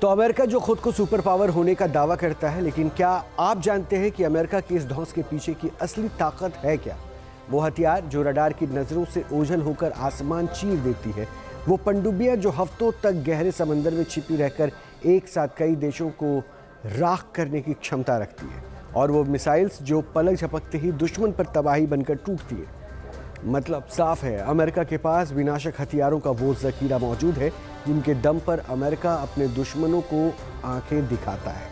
तो अमेरिका जो खुद को सुपर पावर होने का दावा करता है, लेकिन क्या आप जानते हैं कि अमेरिका की इस धौंस के पीछे की असली ताकत है क्या? वो हथियार जो रडार की नजरों से ओझल होकर आसमान चीर देती है, वो पनडुब्बियां जो हफ्तों तक गहरे समंदर में छिपी रहकर एक साथ कई देशों को राख करने की क्षमता रखती है, और वो मिसाइल्स जो पलक झपकते ही दुश्मन पर तबाही बनकर टूटती है। मतलब साफ है, अमेरिका के पास विनाशक हथियारों का वो जखीरा मौजूद है जिनके दम पर अमेरिका अपने दुश्मनों को आंखें दिखाता है।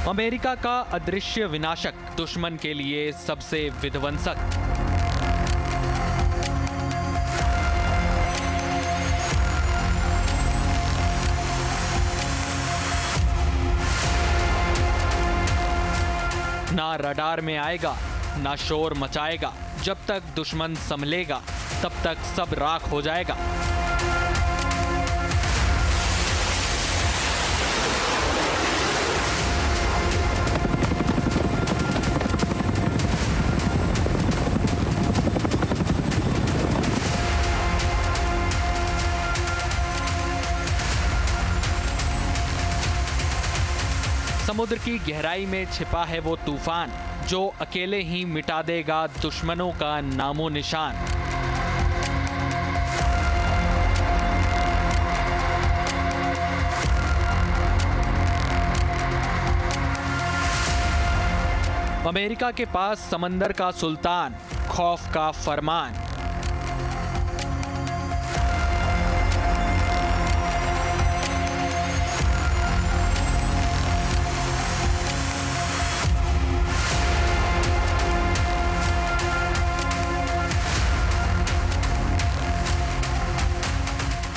अमेरिका का अदृश्य विनाशक, दुश्मन के लिए सबसे विध्वंसक। ना रडार में आएगा, ना शोर मचाएगा। जब तक दुश्मन संभलेगा, तब तक सब राख हो जाएगा। समुद्र की गहराई में छिपा है वो तूफान जो अकेले ही मिटा देगा दुश्मनों का नामो निशान। अमेरिका के पास समंदर का सुल्तान, खौफ का फरमान।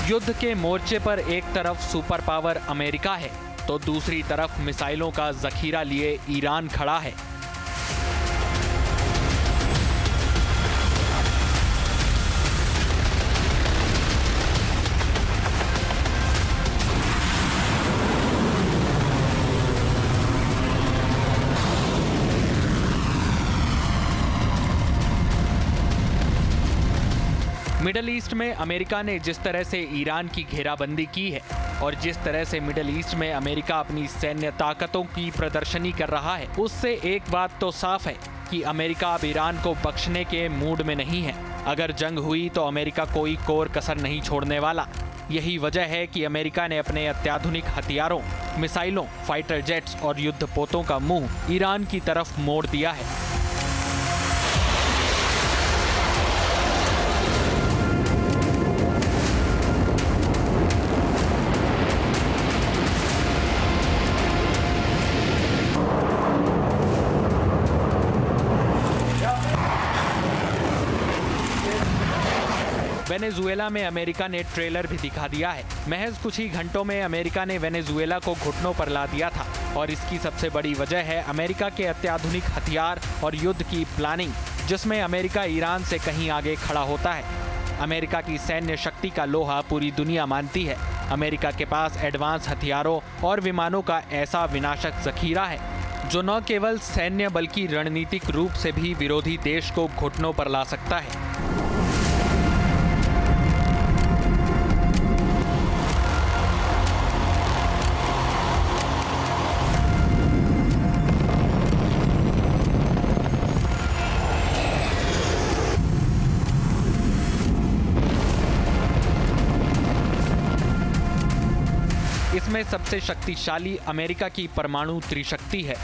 युद्ध के मोर्चे पर एक तरफ सुपर पावर अमेरिका है, तो दूसरी तरफ मिसाइलों का जखीरा लिए ईरान खड़ा है। मिडल ईस्ट में अमेरिका ने जिस तरह से ईरान की घेराबंदी की है और जिस तरह से मिडल ईस्ट में अमेरिका अपनी सैन्य ताकतों की प्रदर्शनी कर रहा है, उससे एक बात तो साफ है कि अमेरिका अब ईरान को बख्शने के मूड में नहीं है। अगर जंग हुई तो अमेरिका कोई कोर कसर नहीं छोड़ने वाला। यही वजह है कि अमेरिका ने अपने अत्याधुनिक हथियारों, मिसाइलों, फाइटर जेट्स और युद्धपोतों का मुंह ईरान की तरफ मोड़ दिया है। वेनेजुएला में अमेरिका ने ट्रेलर भी दिखा दिया है। महज कुछ ही घंटों में अमेरिका ने वेनेजुएला को घुटनों पर ला दिया था, और इसकी सबसे बड़ी वजह है अमेरिका के अत्याधुनिक हथियार और युद्ध की प्लानिंग, जिसमें अमेरिका ईरान से कहीं आगे खड़ा होता है। अमेरिका की सैन्य शक्ति का लोहा पूरी दुनिया मानती है। अमेरिका के पास एडवांस हथियारों और विमानों का ऐसा विनाशक जखीरा है जो न केवल सैन्य बल्कि रणनीतिक रूप से भी विरोधी देश को घुटनों पर ला सकता है। इसमें सबसे शक्तिशाली अमेरिका की परमाणु त्रिशक्ति है।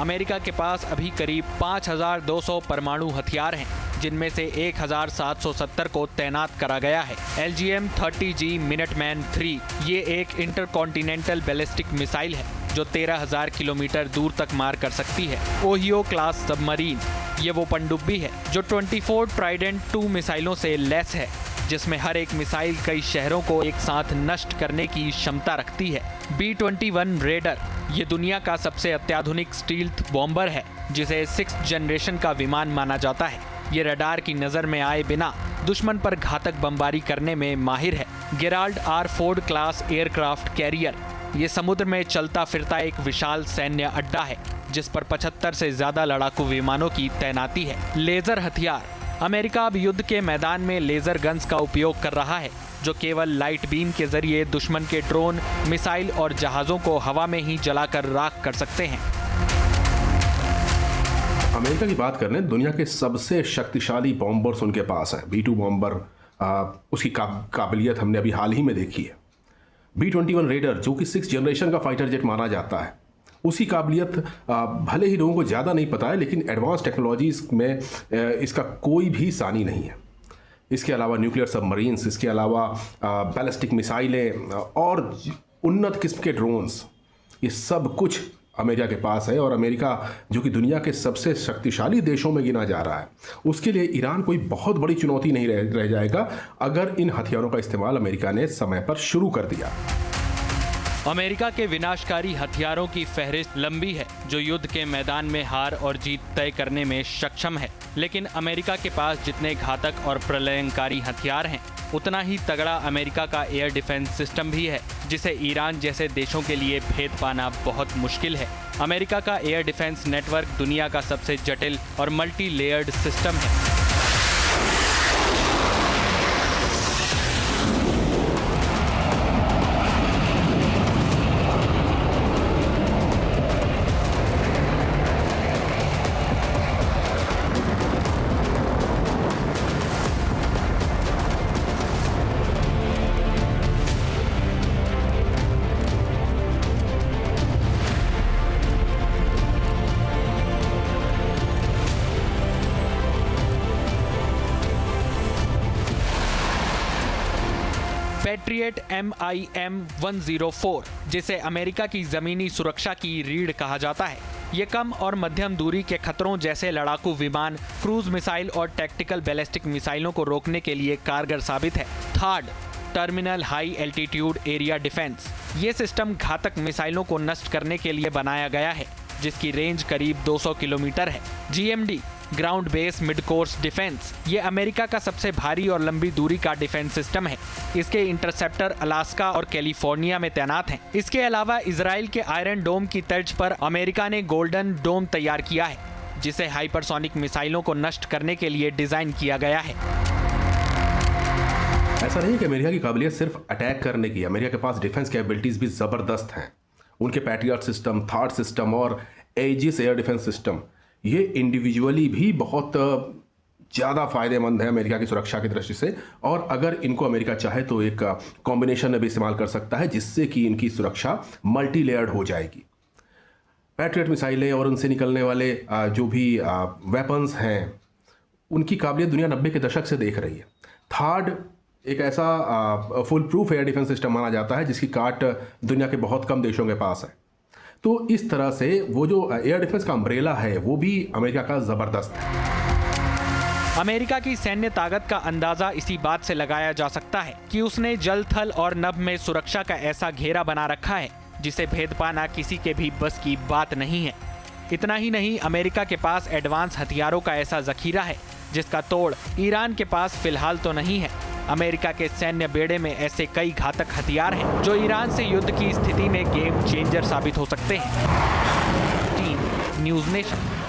अमेरिका के पास अभी करीब 5,200 परमाणु हथियार हैं, जिनमें से 1,770 को तैनात करा गया है। LGM-30G मिनटमैन 3 ये एक इंटरकॉन्टिनेंटल बैलिस्टिक मिसाइल है जो 13,000 किलोमीटर दूर तक मार कर सकती है। ओहियो क्लास सबमरीन ये वो पनडुब्बी है जो 24 ट्राइडेंट 2 मिसाइलों से लैस है। जिसमें हर एक मिसाइल कई शहरों को एक साथ नष्ट करने की क्षमता रखती है। B-21 रेडर ये दुनिया का सबसे अत्याधुनिक स्टील्थ बॉम्बर है, जिसे 6th जनरेशन का विमान माना जाता है। ये रडार की नजर में आए बिना दुश्मन पर घातक बमबारी करने में माहिर है। Gerald R Ford class aircraft carrier ये समुद्र में चलता फिरता एक विशाल सैन्य अड्डा है, जिस पर 75 से ज्यादा लड़ाकू विमानों की तैनाती है। लेजर हथियार अमेरिका अब युद्ध के मैदान में लेजर गन्स का उपयोग कर रहा है, जो केवल लाइट बीम के जरिए दुश्मन के ड्रोन, मिसाइल और जहाजों को हवा में ही जलाकर राख कर सकते हैं। अमेरिका की बात कर लें, दुनिया के सबसे शक्तिशाली बॉम्बर्स उनके पास हैं। B-2 बॉम्बर उसकी काबिलियत हमने अभी हाल ही में देखी है। B-21 रेडर जो कि 6th जनरेशन का फाइटर जेट माना जाता है, उसकी काबिलियत भले ही लोगों को ज़्यादा नहीं पता है, लेकिन एडवांस टेक्नोलॉजीज़ में इसका कोई भी सानी नहीं है। इसके अलावा न्यूक्लियर सबमरीन्स, इसके अलावा बैलिस्टिक मिसाइलें और उन्नत किस्म के ड्रोन्स, ये सब कुछ अमेरिका के पास है। और अमेरिका जो कि दुनिया के सबसे शक्तिशाली देशों में गिना जा रहा है, उसके लिए ईरान कोई बहुत बड़ी चुनौती नहीं रह जाएगा अगर इन हथियारों का इस्तेमाल अमेरिका ने समय पर शुरू कर दिया। अमेरिका के विनाशकारी हथियारों की फहरिस्त लंबी है, जो युद्ध के मैदान में हार और जीत तय करने में सक्षम है। लेकिन अमेरिका के पास जितने घातक और प्रलयंकारी हथियार हैं, उतना ही तगड़ा अमेरिका का एयर डिफेंस सिस्टम भी है, जिसे ईरान जैसे देशों के लिए भेद पाना बहुत मुश्किल है। अमेरिका का एयर डिफेंस नेटवर्क दुनिया का सबसे जटिल और मल्टी लेयर्ड सिस्टम है। पैट्रियट MIM-104, जिसे अमेरिका की जमीनी सुरक्षा की रीढ़ कहा जाता है, ये कम और मध्यम दूरी के खतरों जैसे लड़ाकू विमान, क्रूज मिसाइल और टैक्टिकल बैलिस्टिक मिसाइलों को रोकने के लिए कारगर साबित है। Third, terminal high altitude area defence ये सिस्टम घातक मिसाइलों को नष्ट करने के लिए बनाया गया है, जिसकी रेंज करीब 200 किलोमीटर है। GMD ground base mid course defence ये अमेरिका का सबसे भारी और लंबी दूरी का डिफेंस सिस्टम है। इसके इंटरसेप्टर अलास्का और कैलिफोर्निया में तैनात हैं। इसके अलावा इजराइल के आयरन डोम की तर्ज पर अमेरिका ने गोल्डन डोम तैयार किया है, जिसे हाइपरसोनिक मिसाइलों को नष्ट करने के लिए डिजाइन किया गया है। ऐसा नहीं कि अमेरिका की काबिलियत सिर्फ अटैक करने की, अमेरिका के पास डिफेंस कैपेबिलिटीज भी ज़बरदस्त हैं। उनके पैट्रियट सिस्टम, थर्ड सिस्टम और एजिस एयर डिफेंस सिस्टम ये इंडिविजुअली भी बहुत ज़्यादा फ़ायदेमंद है अमेरिका की सुरक्षा की दृष्टि से। और अगर इनको अमेरिका चाहे तो एक कॉम्बिनेशन में भी इस्तेमाल कर सकता है, जिससे कि इनकी सुरक्षा मल्टी लेयर्ड हो जाएगी। पैट्रियट मिसाइलें और उनसे निकलने वाले जो भी वेपन्स हैं, उनकी काबिलियत दुनिया 90 के दशक से देख रही है। थर्ड एक ऐसा full proof air defence system माना जाता है जिसकी काट दुनिया के बहुत कम देशों के पास है। तो इस तरह से वो जो एयर डिफेंस का अम्ब्रेला है वो भी अमेरिका का ज़बरदस्त है। अमेरिका की सैन्य ताकत का अंदाजा इसी बात से लगाया जा सकता है कि उसने जल, थल और नभ में सुरक्षा का ऐसा घेरा बना रखा है जिसे भेद पाना किसी के भी बस की बात नहीं है। इतना ही नहीं, अमेरिका के पास एडवांस हथियारों का ऐसा जखीरा है जिसका तोड़ ईरान के पास फिलहाल तो नहीं है। अमेरिका के सैन्य बेड़े में ऐसे कई घातक हथियार हैं जो ईरान से युद्ध की स्थिति में गेम चेंजर साबित हो सकते हैं। Team news nation.